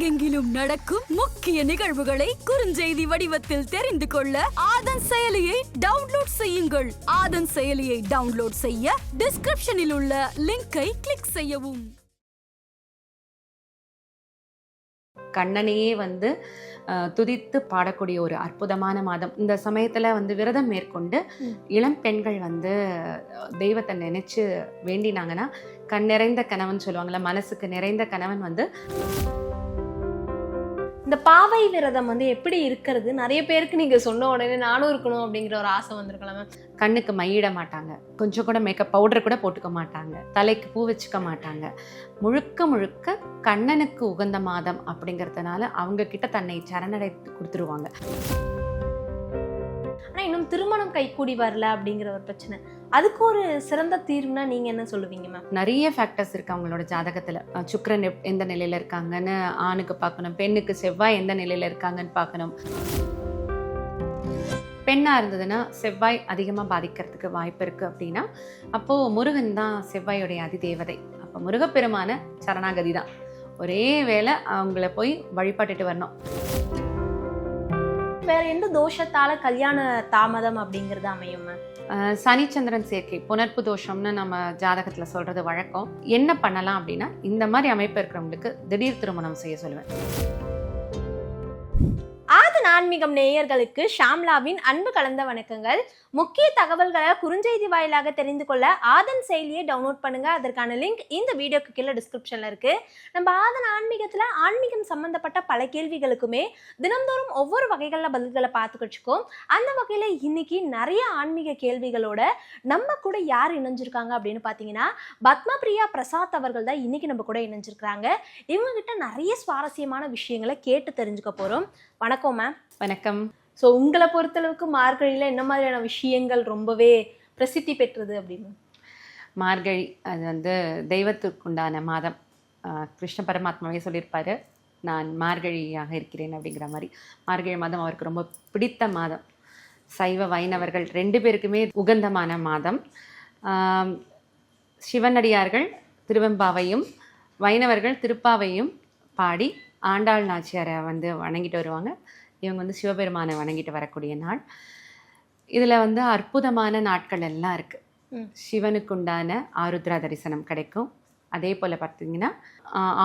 உலகெங்கிலும் நடக்கும் முக்கிய நிகழ்வுகளை குறுஞ்செய்தி வடிவத்தில் தெரிந்து கொள்ள ஆதன் செயலியை டவுன்லோட் செய்யுங்கள். ஆதன் செயலியை டவுன்லோட் செய்ய டிஸ்கிரிப்ஷனில் உள்ள லிங்கை கிளிக் செய்யவும். கண்ணனையே துதித்து பாடக்கூடிய ஒரு அற்புதமான மாதம். இந்த சமயத்துல விரதம் மேற்கொண்டு இளம் பெண்கள் தெய்வத்தை நினைச்சு வேண்டினாங்கன்னா கண் நிறைந்த கணவன் சொல்லுவாங்கல்ல, மனசுக்கு நிறைந்த கணவன் இந்த பாவை விரதம் எப்படி இருக்கிறது? நிறைய பேருக்கு நீங்க சொன்ன உடனே நானும் இருக்கணும் அப்படிங்கிற ஒரு ஆசை வந்திருக்கலாம். கண்ணுக்கு மையிட மாட்டாங்க, கொஞ்சம் கூட மேக்கப் பவுடர் கூட போட்டுக்க மாட்டாங்க, தலைக்கு பூ வச்சுக்க மாட்டாங்க. முழுக்க முழுக்க கண்ணனுக்கு உகந்த மாதம் அப்படிங்கறதுனால அவங்க கிட்ட தன்னை சரணடைத்து கொடுத்துருவாங்க. ஆனா இன்னும் திருமணம் கைகூடி வரல அப்படிங்கிற ஒரு பிரச்சனை, அதுக்கு ஒரு சிறந்த தீர்வுனா நீங்க என்ன சொல்லுவீங்க மேம்? நிறைய ஃபேக்டர்ஸ் இருக்கு அவங்களோட ஜாதகத்துல. சுக்கிரன் எந்த நிலையில இருக்காங்கன்னு ஆணுக்கு பார்க்கணும், பெண்ணுக்கு செவ்வாய் எந்த நிலையில இருக்காங்கன்னு பார்க்கணும். பெண்ணா இருந்ததுன்னா செவ்வாய் அதிகமா பாதிக்கிறதுக்கு வாய்ப்பு இருக்கு அப்படின்னா அப்போ முருகன் தான் செவ்வாயோடைய அதிதேவதை. அப்போ முருகப்பெருமான சரணாகதி தான் ஒரே வேளை அவங்கள போய் வழிபட்டுட்டு வரணும். வேற எந்த தோஷத்தால கல்யாண தாமதம் அப்படிங்கிறது அமையும்? சனிச்சந்திரன் சேர்க்கை, புனர்ப்பு தோஷம்னு நம்ம ஜாதகத்துல சொல்றது வழக்கம். என்ன பண்ணலாம் அப்படின்னா இந்த மாதிரி அமைப்பு இருக்கிறவங்களுக்கு திடீர் திருமணம் செய்ய சொல்லுவேன். ஆதன் ஆன்மீகம் நேயர்களுக்கு ஷாம்லாவின் அன்பு கலந்த வணக்கங்கள். முக்கிய தகவல்களை குறுஞ்செய்தி வாயிலாக தெரிந்து கொள்ள ஆதன் செயலியை டவுன்லோட் பண்ணுங்க. அதற்கான லிங்க் இந்த வீடியோக்கு கீழே டிஸ்கிரிப்ஷன்ல இருக்கு. நம்ம ஆதன் ஆன்மீகத்துல ஆன்மீகம் சம்பந்தப்பட்ட பல கேள்விகளுக்குமே தினந்தோறும் ஒவ்வொரு வகைகளில் பதில்களை பார்த்துக்கிச்சுக்கோம். அந்த வகையில இன்னைக்கு நிறைய ஆன்மீக கேள்விகளோட நம்ம கூட யார் இணைஞ்சிருக்காங்க அப்படின்னு பார்த்தீங்கன்னா பத்மபிரியா பிரசாத் அவர்கள் தான் இன்னைக்கு நம்ம கூட இணைஞ்சிருக்கிறாங்க. இவங்க கிட்ட நிறைய சுவாரஸ்யமான விஷயங்களை கேட்டு தெரிஞ்சுக்க போறோம். வணக்கம் மேம். வணக்கம். ஸோ உங்களை பொறுத்தளவுக்கு மார்கழியில் என்ன மாதிரியான விஷயங்கள் ரொம்பவே பிரசித்தி பெற்றது அப்படின்னு? மார்கழி அது தெய்வத்துக்குண்டான மாதம். கிருஷ்ண பரமாத்மாவே சொல்லியிருப்பாரு, நான் மார்கழியாக இருக்கிறேன் அப்படிங்கிற மாதிரி. மார்கழி மாதம் அவருக்கு ரொம்ப பிடித்த மாதம். சைவ வைணவர்கள் ரெண்டு பேருக்குமே உகந்தமான மாதம். சிவனடியார்கள் திருவெம்பாவையும் வைணவர்கள் திருப்பாவையும் பாடி ஆண்டாள் நாச்சியாரை வணங்கிட்டு வருவாங்க. இவங்க சிவபெருமானை வணங்கிட்டு வரக்கூடிய நாள். இதில் அற்புதமான நாட்கள் எல்லாம் இருக்குது. சிவனுக்குண்டான ஆருத்ரா தரிசனம் கிடைக்கும். அதே போல் பார்த்தீங்கன்னா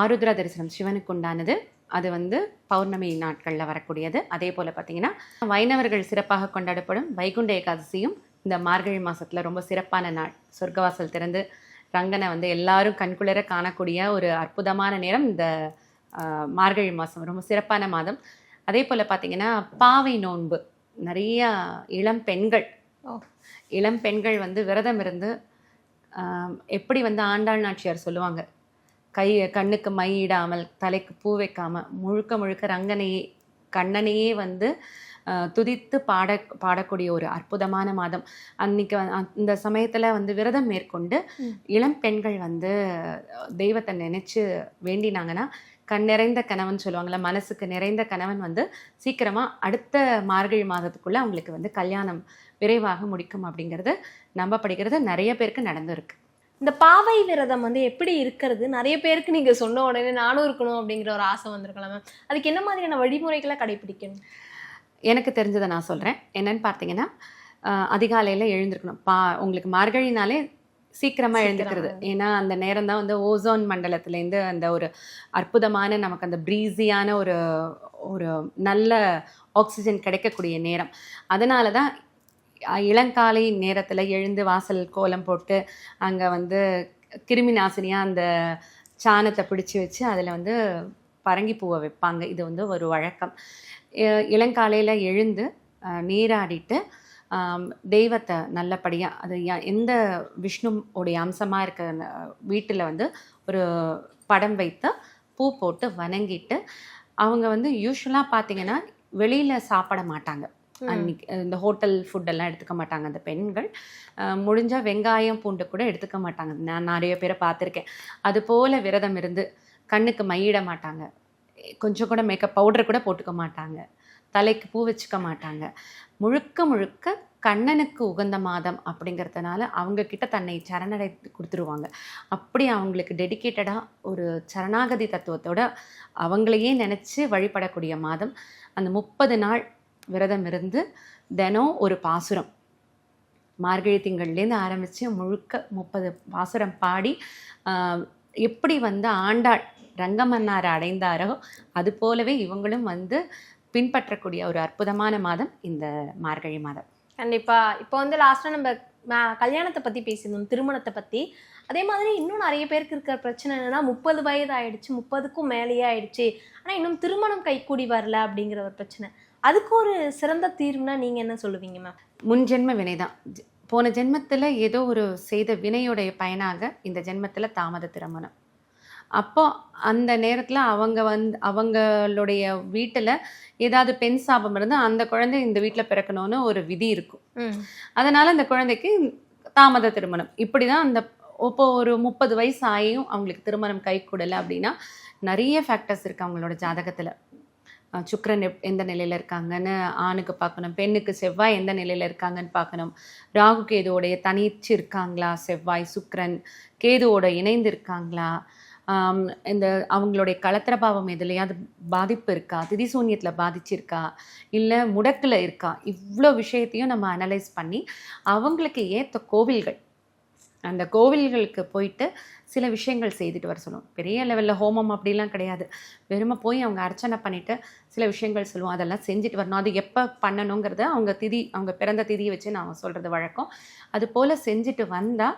ஆருத்ரா தரிசனம் சிவனுக்கு உண்டானது. அது பௌர்ணமி நாட்களில் வரக்கூடியது. அதே போல் பார்த்தீங்கன்னா வைணவர்கள் சிறப்பாக கொண்டாடப்படும் வைகுண்ட ஏகாதசியும் இந்த மார்கழி மாதத்தில் ரொம்ப சிறப்பான நாள். சொர்க்கவாசல் திறந்து ரங்கனை எல்லாரும் கண்குளிர காணக்கூடிய ஒரு அற்புதமான நேரம் இந்த மார்கழி மாதம். ரொம்ப சிறப்பான மாதம். அதே போல் பார்த்தீங்கன்னா பாவை நோன்பு. நிறைய இளம் பெண்கள் விரதம் இருந்து எப்படி ஆண்டாள் நாச்சியார் சொல்லுவாங்க, கண்ணுக்கு மை இடாமல் தலைக்கு பூ வைக்காமல் முழுக்க முழுக்க கண்ணனையே துதித்து பாடக்கூடிய ஒரு அற்புதமான மாதம். அன்னைக்கு அந்த சமயத்தில் விரதம் மேற்கொண்டு இளம் பெண்கள் தெய்வத்தை நினைச்சு வேண்டினாங்கன்னா கண் நிறைந்த கணவன் சொல்லுவாங்கள்ல, மனசுக்கு நிறைந்த கணவன் சீக்கிரமாக அடுத்த மார்கழி மாதத்துக்குள்ளே அவங்களுக்கு கல்யாணம் விரைவாக முடிக்கும் அப்படிங்கிறது நம்பப்படுகிறது. நிறைய பேருக்கு நடந்துருக்கு. இந்த பாவை விரதம் எப்படி இருக்கிறது? நிறைய பேருக்கு நீங்கள் சொன்ன உடனே நானும் இருக்கணும் அப்படிங்கிற ஒரு ஆசை வந்திருக்கலாம். அதுக்கு என்ன மாதிரியான வழிமுறைகளை கடைபிடிக்கணும்? எனக்கு தெரிஞ்சதை நான் சொல்கிறேன். என்னன்னு பார்த்தீங்கன்னா அதிகாலையில் எழுந்திருக்கணும். உங்களுக்கு மார்கழினாலே சீக்கிரமாக எழுந்துக்கிறது. ஏன்னா அந்த நேரம் தான் ஓசோன் மண்டலத்துலேருந்து அந்த ஒரு அற்புதமான நமக்கு அந்த ப்ரீஸியான ஒரு நல்ல ஆக்சிஜன் கிடைக்கக்கூடிய நேரம். அதனால தான் இளங்காலை நேரத்தில் எழுந்து வாசல் கோலம் போட்டு அங்கே கிருமி நாசினியாக அந்த சாணத்தை பிடிச்சி வச்சு அதில் பரங்கி பூவை வைப்பாங்க. இது ஒரு வழக்கம். இளங்காலையில் எழுந்து நீராடிட்டு தெய்வத்தை நல்லபடியாக அது எந்த விஷ்ணுவோடைய அம்சமாக இருக்க வீட்டில் ஒரு படம் வைத்து பூ போட்டு வணங்கிட்டு அவங்க யூஸ்வலாக பார்த்தீங்கன்னா வெளியில் சாப்பிட மாட்டாங்க. அன்னைக்கு இந்த ஹோட்டல் ஃபுட்டெல்லாம் எடுத்துக்க மாட்டாங்க அந்த பெண்கள். முடிஞ்சால் வெங்காயம் பூண்டு கூட எடுத்துக்க மாட்டாங்க. நான் நிறைய பேரை பார்த்துருக்கேன். அதுபோல் விரதம் இருந்து கண்ணுக்கு மையிட மாட்டாங்க, கொஞ்சம் கூட மேக்கப் பவுடர் கூட போட்டுக்க மாட்டாங்க, தலைக்கு பூ வச்சுக்க மாட்டாங்க. முழுக்க முழுக்க கண்ணனுக்கு உகந்த மாதம் அப்படிங்கிறதுனால அவங்க கிட்ட தன்னை சரணடை கொடுத்துருவாங்க. அப்படி அவங்களுக்கு டெடிக்கேட்டடாக ஒரு சரணாகதி தத்துவத்தோட அவங்களையே நினச்சி வழிபடக்கூடிய மாதம். அந்த 30 நாள் விரதம் இருந்து தினம் ஒரு பாசுரம், மார்கழி திங்கள்லேருந்து ஆரம்பித்து முழுக்க 30 பாசுரம் பாடி எப்படி வந்து ஆண்டாள் ரங்கமன்னாரை அடைந்தாரோ அது போலவே இவங்களும் வந்து பின்பற்றக்கூடிய ஒரு அற்புதமான மாதம் இந்த மார்கழி மாதம். கண்டிப்பா. இப்போ வந்து லாஸ்டா நம்ம கல்யாணத்தை பத்தி பேசியிருந்தோம், திருமணத்தை பத்தி. அதே மாதிரி இன்னும் நிறைய பேருக்கு இருக்கிற பிரச்சனை என்னன்னா 30 வயது ஆயிடுச்சு, 30க்கும் மேலேயே ஆயிடுச்சு, ஆனா இன்னும் திருமணம் கைக்கூடி வரல அப்படிங்கிற ஒரு பிரச்சனை. அதுக்கு ஒரு சிறந்த தீர்வுனா நீங்க என்ன சொல்லுவீங்க மேம்? முன் ஜென்ம வினைதான். போன ஜென்மத்தில் ஏதோ ஒரு செய்த வினையுடைய பயனாக இந்த ஜென்மத்தில் தாமத திருமணம். அப்போ அந்த நேரத்தில் அவங்களுடைய வீட்டில் ஏதாவது பெண் சாபம் இருந்தால் அந்த குழந்தை இந்த வீட்டில் பிறக்கணும்னு ஒரு விதி இருக்கும். அதனால அந்த குழந்தைக்கு தாமத திருமணம். இப்படி தான் அந்த இப்போ ஒரு 30 வயசு ஆகியும் அவங்களுக்கு திருமணம் கை கூடலை அப்படின்னா நிறைய ஃபேக்டர்ஸ் இருக்குது அவங்களோட ஜாதகத்தில். சுக்கிரன் எந்த நிலையில் இருக்காங்கன்னு ஆணுக்கு பார்க்கணும், பெண்ணுக்கு செவ்வாய் எந்த நிலையில் இருக்காங்கன்னு பார்க்கணும், ராகு கேதுவோடைய தனிச்சு இருக்காங்களா, செவ்வாய் சுக்கிரன் கேதுவோட இணைந்து இருக்காங்களா, இந்த அவங்களுடைய களத்திரபாவம் எதுலையாவது பாதிப்பு இருக்கா, திதிசூன்யத்தில் பாதிச்சிருக்கா, இல்லை முடக்கில் இருக்கா, இவ்வளோ விஷயத்தையும் நம்ம அனலைஸ் பண்ணி அவங்களுக்கு ஏற்ற கோவில்கள், அந்த கோவில்களுக்கு போயிட்டு சில விஷயங்கள் செய்துட்டு வர சொல்லுவோம். பெரிய லெவலில் ஹோமம் அப்படிலாம் கிடையாது, வெறுமை போய் அவங்க அர்ச்சனை பண்ணிவிட்டு சில விஷயங்கள் சொல்லுவோம், அதெல்லாம் செஞ்சுட்டு வரணும். அது எப்போ பண்ணணுங்கிறத அவங்க பிறந்த திதியை வச்சு நான் சொல்கிறது வழக்கம். அது போல் செஞ்சுட்டு வந்தால்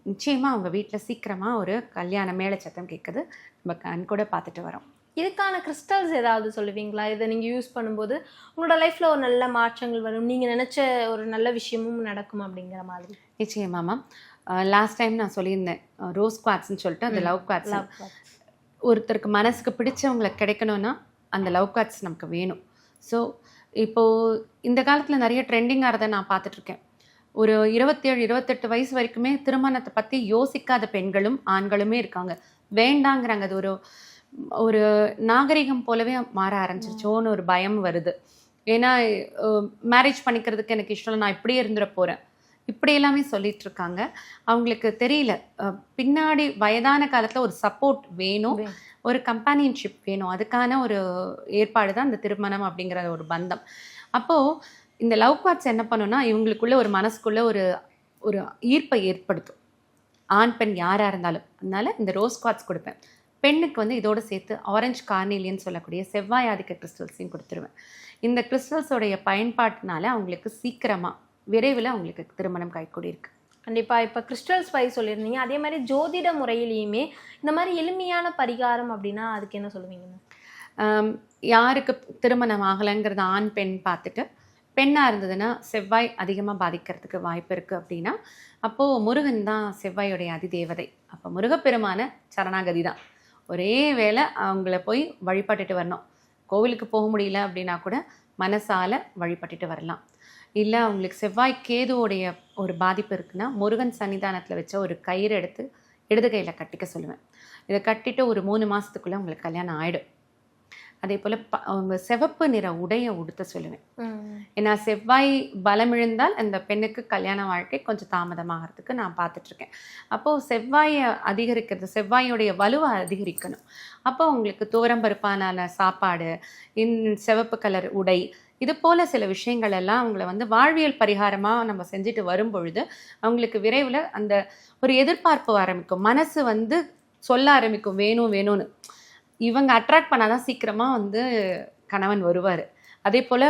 நிச்சயமாக அவங்க வீட்டில் சீக்கிரமாக ஒரு கல்யாண மேள சத்தம் கேட்குது, நம்ம கண் கூட பார்த்துட்டு வரோம். இதுக்கான கிறிஸ்டல்ஸ் ஏதாவது சொல்லுவீங்களா? இதை நீங்கள் யூஸ் பண்ணும்போது உங்களோட லைஃப்பில் ஒரு நல்ல மாற்றங்கள் வரும், நீங்கள் நினச்ச ஒரு நல்ல விஷயமும் நடக்கும் அப்படிங்கிற மாதிரி? நிச்சயமாமா. லாஸ்ட் டைம் நான் சொல்லியிருந்தேன் ரோஸ் குவாட்ஸ்ன்னு சொல்லிட்டு, அந்த லவ் குவாட்ஸ் ஒருத்தருக்கு மனசுக்கு பிடிச்சவங்களை கிடைக்கணும்னா அந்த லவ் குவாட்ஸ் நமக்கு வேணும். ஸோ இப்போது இந்த காலத்தில் நிறைய ட்ரெண்டிங்காகிறத நான் பார்த்துட்ருக்கேன். ஒரு 27-28 வயசு வரைக்குமே திருமணத்தை பற்றி யோசிக்காத பெண்களும் ஆண்களுமே இருக்காங்க. வேண்டாங்கிறாங்க. அது ஒரு நாகரிகம் போலவே மாற ஆரம்பிச்சிருச்சோன்னு ஒரு பயம் வருது. ஏன்னா மேரேஜ் பண்ணிக்கிறதுக்கு எனக்கு இஷ்டம் இல்லை, நான் இப்படியே இருந்துட போகிறேன், இப்படி எல்லாமே சொல்லிட்டு இருக்காங்க. அவங்களுக்கு தெரியல பின்னாடி வயதான காலத்தில் ஒரு சப்போர்ட் வேணும், ஒரு கம்பானியன்ஷிப் வேணும். அதுக்கான ஒரு ஏற்பாடு தான் இந்த திருமணம் அப்படிங்கிற ஒரு பந்தம். அப்போது இந்த லவ் குவாட்ஸ் என்ன பண்ணுன்னா இவங்களுக்குள்ள ஒரு மனசுக்குள்ள ஒரு ஈர்ப்பை ஏற்படுத்தும், ஆண் பெண் யாராக இருந்தாலும். அதனால இந்த ரோஸ் குவாட்ஸ் கொடுப்பேன். பெண்ணுக்கு வந்து இதோடு சேர்த்து ஆரஞ்சு கார்னேலியன் சொல்லக்கூடிய செவ்வாய் ஆதிக்க கிறிஸ்டல்ஸையும் கொடுத்துருவேன். இந்த கிறிஸ்டல்ஸோடைய பயன்பாட்டினால அவங்களுக்கு சீக்கிரமாக விரைவில் அவங்களுக்கு திருமணம் கைக்கூடி இருக்கு. கண்டிப்பாக. இப்போ கிறிஸ்டல்ஸ் பற்றி சொல்லியிருந்தீங்க, அதே மாதிரி ஜோதிட முறையிலையுமே இந்த மாதிரி எளிமையான பரிகாரம் அப்படின்னா அதுக்கு என்ன சொல்லுவீங்கன்னு? யாருக்கு திருமணம் ஆகலைங்கிறத ஆண் பெண் பார்த்துட்டு, பெண்ணாக இருந்ததுன்னா செவ்வாய் அதிகமாக பாதிக்கிறதுக்கு வாய்ப்பு இருக்குது அப்படின்னா அப்போது முருகன் தான் செவ்வாயோடைய அதிதேவதை. அப்போ முருகப்பெருமான சரணாகதி தான் ஒரே வேளை அவங்கள போய் வழிபட்டுட்டு வரணும். கோவிலுக்கு போக முடியல அப்படின்னா கூட மனசால் வழிபட்டுட்டு வரலாம். இல்லை அவங்களுக்கு செவ்வாய் கேதுவோடைய ஒரு பாதிப்பு இருக்குன்னா முருகன் சன்னிதானத்தில் வச்ச ஒரு கயிறு எடுத்து இடது கையில் கட்டிக்க சொல்லுவேன். இதை கட்டிட்டு ஒரு 3 மாதத்துக்குள்ளே உங்களுக்கு கல்யாணம் ஆகிடும். அதே போல் அவங்க சிவப்பு நிற உடைய உடுத்த சொல்லுவேன். ஏன்னா செவ்வாய் பலமிழந்தால் அந்த பெண்ணுக்கு கல்யாண வாழ்க்கை கொஞ்சம் தாமதமாகிறதுக்கு நான் பார்த்துட்ருக்கேன். அப்போது செவ்வாயை அதிகரிக்கிறது, செவ்வாயோடைய வலுவை அதிகரிக்கணும். அப்போ உங்களுக்கு துவரம்பருப்பான சாப்பாடு, சிவப்பு கலர் உடை, இது போல் சில விஷயங்கள் எல்லாம் அவங்கள வந்து வாழ்வியல் பரிகாரமாக நம்ம செஞ்சுட்டு வரும் பொழுது அவங்களுக்கு விரைவில் அந்த ஒரு எதிர்பார்ப்பு ஆரம்பிக்கும், மனசு வந்து சொல்ல ஆரம்பிக்கும் வேணும் வேணும்னு. இவங்க அட்ராக்ட் பண்ணாதான் சீக்கிரமாக வந்து கணவன் வருவார். அதே போல்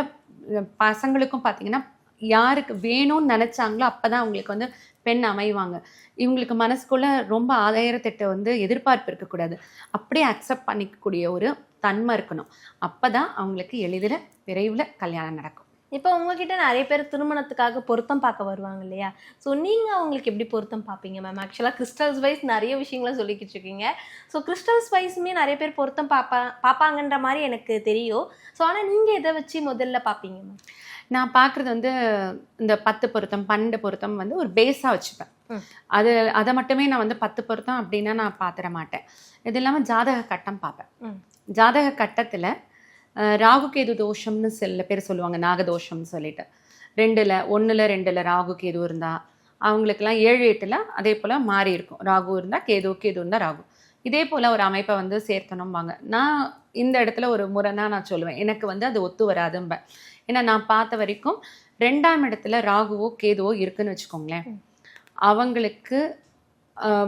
பசங்களுக்கும் பார்த்தீங்கன்னா யாருக்கு வேணும்னு நினச்சாங்களோ அப்போ தான் அவங்களுக்கு வந்து பெண் அமைவாங்க. இவங்களுக்கு மனசுக்குள்ளே ரொம்ப 1008 வந்து எதிர்பார்ப்பு இருக்கக்கூடாது, அப்படியே அக்செப்ட் பண்ணிக்கக்கூடிய ஒரு தன்மை இருக்கணும். அப்போ தான் அவங்களுக்கு எளிதில் விரைவில் கல்யாணம் நடக்கும். இப்போ உங்ககிட்ட நிறைய பேர் திருமணத்துக்காக பொருத்தம் பார்க்க வருவாங்க இல்லையா? ஸோ நீங்கள் அவங்களுக்கு எப்படி பொருத்தம் பார்ப்பீங்க மேம்? ஆக்சுவலாக கிறிஸ்டல்ஸ் வைஸ் நிறைய விஷயங்கள சொல்லிக்கிட்டு இருக்கீங்க. ஸோ கிறிஸ்டல்ஸ் வைஸுமே நிறைய பேர் பொருத்தம் பார்ப்பாங்கன்ற மாதிரி எனக்கு தெரியும். ஸோ ஆனால் நீங்கள் எதை வச்சு முதல்ல பார்ப்பீங்க மேம்? நான் பார்க்குறது வந்து இந்த 10 பொருத்தம் 12 பொருத்தம் வந்து ஒரு பேஸாக வச்சுப்பேன். அதை மட்டுமே நான் வந்து 10 பொருத்தம் அப்படின்னா நான் பார்த்துட மாட்டேன். இது இல்லாமல் ஜாதக கட்டம் பார்ப்பேன். ஜாதக கட்டத்தில் ராகு கேது தோஷம்னு சில பேர் சொல்லுவாங்க, நாகதோஷம்னு சொல்லிட்டு. 1 2 ராகு கேது இருந்தால் அவங்களுக்கெல்லாம் 7 8 அதே போல் மாறி இருக்கும். ராகு இருந்தால் கேது, கேது இருந்தால் ராகு. இதே போல் ஒரு அமைப்பை வந்து சேர்த்தணும்பாங்க. நான் இந்த இடத்துல ஒரு முறைனா நான் சொல்லுவேன், எனக்கு வந்து அது ஒத்து வராதும்பேன். ஏன்னா நான் பார்த்த வரைக்கும் 2ஆம் இடத்துல ராகுவோ கேதுவோ இருக்குன்னு வச்சுக்கோங்களேன், அவங்களுக்கு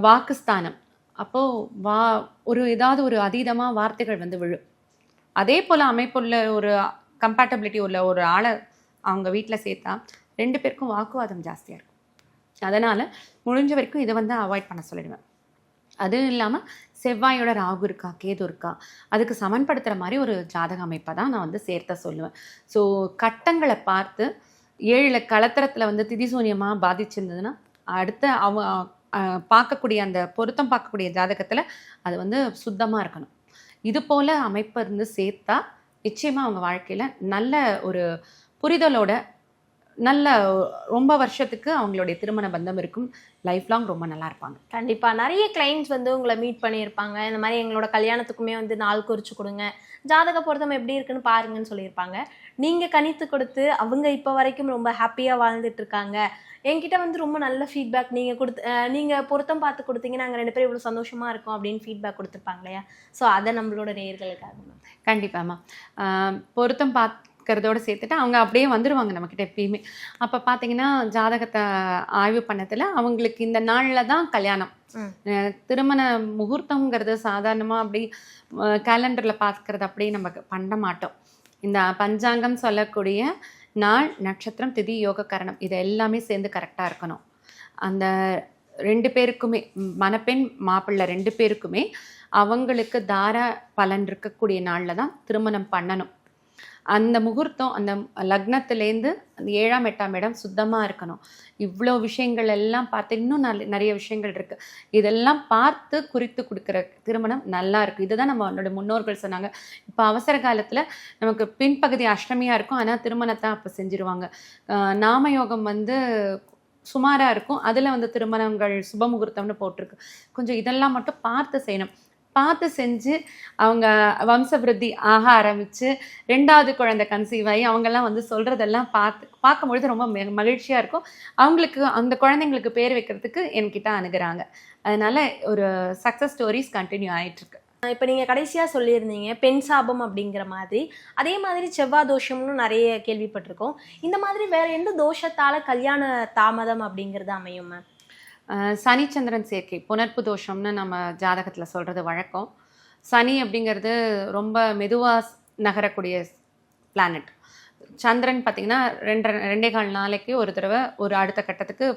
வாக்குஸ்தானம். அப்போது ஏதாவது ஒரு அதீதமாக வார்த்தைகள் வந்து விழும். அதே போல் அமைப்புள்ள ஒரு கம்பேட்டபிலிட்டி உள்ள ஒரு ஆளை அவங்க வீட்டில் சேர்த்தா 2 பேருக்கும் வாக்குவாதம் ஜாஸ்தியாக இருக்கும். அதனால் முடிஞ்ச வரைக்கும் இதை வந்து அவாய்ட் பண்ண சொல்லிடுவேன். அதுவும் இல்லாமல் செவ்வாயோட ராகு இருக்கா கேது இருக்கா அதுக்கு சமன்படுத்துகிற மாதிரி ஒரு ஜாதக அமைப்பை தான் நான் வந்து சேர்த்த சொல்லுவேன். ஸோ கட்டங்களை பார்த்து 7 களத்திரத்தில் வந்து திதிசூன்யமாக பாதிச்சிருந்ததுன்னா அடுத்த பார்க்கக்கூடிய அந்த பொருத்தம் பார்க்கக்கூடிய ஜாதகத்தில் அது வந்து சுத்தமாக இருக்கணும். இது போல் அமைப்பை இருந்து சேர்த்தா நிச்சயமாக அவங்க வாழ்க்கையில் நல்ல ஒரு புரிதலோட நல்ல ரொம்ப வருஷத்துக்கு அவங்களுடைய திருமண பந்தம் இருக்கும். லைஃப் லாங் ரொம்ப நல்லா இருப்பாங்க. கண்டிப்பாக நிறைய கிளைண்ட்ஸ் வந்து உங்களை மீட் பண்ணியிருப்பாங்க. இந்த மாதிரி எங்களோட கல்யாணத்துக்குமே வந்து நாள் குறித்து கொடுங்க, ஜாதக பொருத்தம் எப்படி இருக்குன்னு பாருங்கன்னு சொல்லியிருப்பாங்க. நீங்கள் கணித்து கொடுத்து அவங்க இப்போ வரைக்கும் ரொம்ப ஹாப்பியாக வாழ்ந்துட்டு இருக்காங்க. என்கிட்ட வந்து ரொம்ப நல்ல ஃபீட்பேக் நீங்கள் பொருத்தம் பார்த்து கொடுத்தீங்க, நாங்கள் 2 பேரும் இவ்வளோ சந்தோஷமாக இருக்கோம் அப்படின்னு ஃபீட்பேக் கொடுத்துருப்பாங்க இல்லையா? ஸோ அதை நம்மளோட நேயர்களுக்காக. கண்டிப்பாம்மா, பொருத்தம் பார்க்கறதோடு சேர்த்துட்டு அவங்க அப்படியே வந்துடுவாங்க நம்மக்கிட்ட எப்பயுமே. அப்போ பார்த்தீங்கன்னா ஜாதகத்தை ஆய்வு பண்ணதில் அவங்களுக்கு இந்த நாளில் தான் கல்யாணம். திருமண முகூர்த்தங்கிறது சாதாரணமாக அப்படி கேலண்டரில் பார்க்கறது அப்படியே நம்ம பண்ண மாட்டோம். இந்த பஞ்சாங்கம் சொல்லக்கூடிய நாள், நட்சத்திரம், திதி, யோக, கரணம் இது எல்லாமே சேர்ந்து கரெக்டாக இருக்கணும். அந்த 2 பேருக்குமே, மணப்பெண் மாப்பிள்ளை 2 பேருக்குமே அவங்களுக்கு தார பலன் இருக்கக்கூடிய நாளில் தான் திருமணம் பண்ணணும். அந்த முகூர்த்தம் அந்த லக்னத்துலேருந்து அந்த 7ஆம் 8ஆம் இடம் சுத்தமாக இருக்கணும். இவ்வளோ விஷயங்கள் எல்லாம் பார்த்து இன்னும் நிறைய விஷயங்கள் இருக்குது. இதெல்லாம் பார்த்து குறித்து கொடுக்குற திருமணம் நல்லா இருக்குது. இதுதான் நம்மளோட முன்னோர்கள் சொன்னாங்க. இப்போ அவசர காலத்தில் நமக்கு பின்பகுதி அஷ்டமியாக இருக்கும், ஆனால் திருமணத்தை அப்போ செஞ்சுருவாங்க. நாமயோகம் வந்து சுமாராக இருக்கும், அதில் வந்து திருமணங்கள் சுபமுகூர்த்தம்னு போட்டிருக்கு. கொஞ்சம் இதெல்லாம் மட்டும் பார்த்து செய்யணும். பார்த்து செஞ்சு அவங்க வம்ச விருத்தி ஆக ஆரம்பித்து 2வது குழந்தை கன்சீவ் ஆகி அவங்கெல்லாம் வந்து சொல்கிறதெல்லாம் பார்க்கும்பொழுது ரொம்ப மகிழ்ச்சியாக இருக்கும். அவங்களுக்கு அந்த குழந்தைங்களுக்கு பேர் வைக்கிறதுக்கு என்கிட்ட அணுகிறாங்க. அதனால் ஒரு சக்ஸஸ் ஸ்டோரிஸ் கண்டினியூ ஆகிட்டுருக்கு. இப்போ நீங்கள் கடைசியாக சொல்லியிருந்தீங்க பெண் சாபம் அப்படிங்கிற மாதிரி, அதே மாதிரி செவ்வாய் தோஷம்னு நிறைய கேள்விப்பட்டிருக்கோம். இந்த மாதிரி வேறு எந்த தோஷத்தால் கல்யாண தாமதம் அப்படிங்கிறது அமையும் மேம்? சனிச்சந்திரன் சேர்க்கை புனர்ப்பு தோஷம்னு நம்ம ஜாதகத்தில் சொல்கிறது வழக்கம். சனி அப்படிங்கிறது ரொம்ப மெதுவாக நகரக்கூடிய பிளானட். சந்திரன் பார்த்திங்கன்னா 2.25 நாளைக்கு ஒரு தடவை ஒரு அடுத்த கட்டத்துக்கு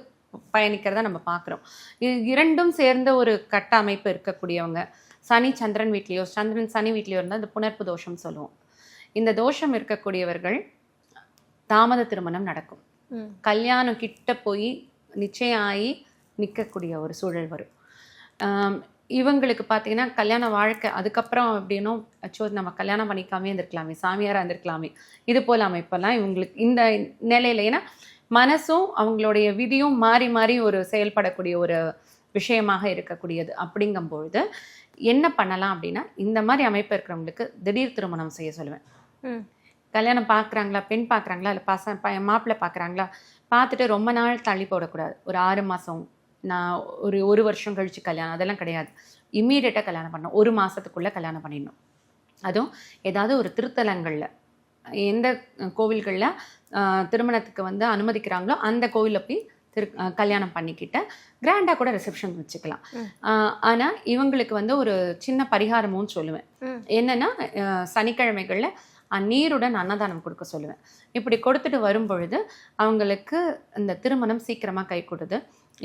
பயணிக்கிறத நம்ம பார்க்குறோம். இது 2ம் சேர்ந்த ஒரு கட்ட அமைப்பு இருக்கக்கூடியவங்க சனி சந்திரன் வீட்லேயோ சந்திரன் சனி வீட்லேயோ இருந்தால் இந்த புனர்ப்பு தோஷம் சொல்லுவோம். இந்த தோஷம் இருக்கக்கூடியவர்கள் தாமத திருமணம் நடக்கும். கல்யாணம் கிட்ட போய் நிச்சயம் ஆகி நிற்கக்கூடிய ஒரு சூழல் வரும். இவங்களுக்கு பார்த்தீங்கன்னா கல்யாண வாழ்க்கை அதுக்கப்புறம் அப்படின்னும் அச்சோ நம்ம கல்யாணம் பண்ணிக்காமே இருந்திருக்கலாமே, சாமியாராக இருந்திருக்கலாமே, இது போல் அமைப்பெல்லாம் இவங்களுக்கு இந்த நிலையில். ஏன்னா மனசும் அவங்களுடைய விதியும் மாறி மாறி ஒரு செயல்படக்கூடிய ஒரு விஷயமாக இருக்கக்கூடியது. அப்படிங்கும்பொழுது என்ன பண்ணலாம் அப்படின்னா, இந்த மாதிரி அமைப்பு இருக்கிறவங்களுக்கு திடீர் திருமணம் செய்ய சொல்லுவேன். கல்யாணம் பார்க்குறாங்களா, பெண் பார்க்குறாங்களா, இல்லை மாப்பிள்ளை பார்க்குறாங்களா, பார்த்துட்டு ரொம்ப நாள் தள்ளி போடக்கூடாது. ஒரு 6 மாதம், நான் ஒரு வருஷம் கழித்து கல்யாணம், அதெல்லாம் கிடையாது. இம்மீடியட்டாக கல்யாணம் பண்ணணும். 1 மாதத்துக்குள்ளே கல்யாணம் பண்ணிடணும். அதுவும் ஏதாவது ஒரு திருத்தலங்களில், எந்த கோவில்களில் திருமணத்துக்கு வந்து அனுமதிக்கிறாங்களோ அந்த கோவிலில் போய் கல்யாணம் பண்ணிக்கிட்ட கிராண்டாக கூட ரிசப்ஷன் வச்சுக்கலாம். ஆனால் இவங்களுக்கு வந்து ஒரு சின்ன பரிகாரமும் சொல்லுவேன். என்னென்னா சனிக்கிழமைகளில் நீருடன் அன்னதானம் கொடுக்க சொல்லுவேன். இப்படி கொடுத்துட்டு வரும் பொழுது அவங்களுக்கு இந்த திருமணம் சீக்கிரமாக கை கொடுது.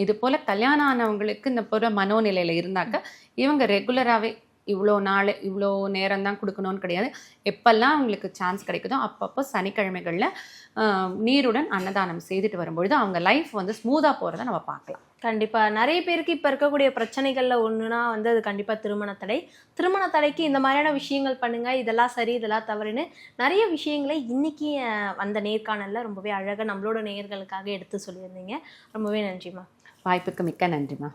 இது போல் கல்யாணம் ஆனவங்களுக்கு இந்த புற மனோநிலையில் இருந்தாக்க இவங்க ரெகுலராகவே இவ்வளோ நாள் இவ்வளோ நேரம் தான் கொடுக்கணும்னு கிடையாது. எப்பெல்லாம் அவங்களுக்கு சான்ஸ் கிடைக்குதோ அப்பப்போ சனிக்கிழமைகளில் நீருடன் அன்னதானம் செய்துட்டு வரும்பொழுது அவங்க லைஃப் வந்து ஸ்மூத்தாக போகிறத நம்ம பார்க்கலாம். கண்டிப்பாக நிறைய பேருக்கு இப்போ இருக்கக்கூடிய பிரச்சனைகளில் ஒன்றுனா வந்து அது கண்டிப்பாக திருமண தடைக்கு இந்த மாதிரியான விஷயங்கள் பண்ணுங்கள், இதெல்லாம் சரி இதெல்லாம் தவறுன்னு நிறைய விஷயங்களை இன்றைக்கி அந்த நேர்காணலில் ரொம்பவே அழகாக நம்மளோட நேயர்களுக்காக எடுத்து சொல்லியிருந்தீங்க. ரொம்பவே நன்றிம்மா. வாய்ப்புக்கு மிக்க நன்றிம்மா.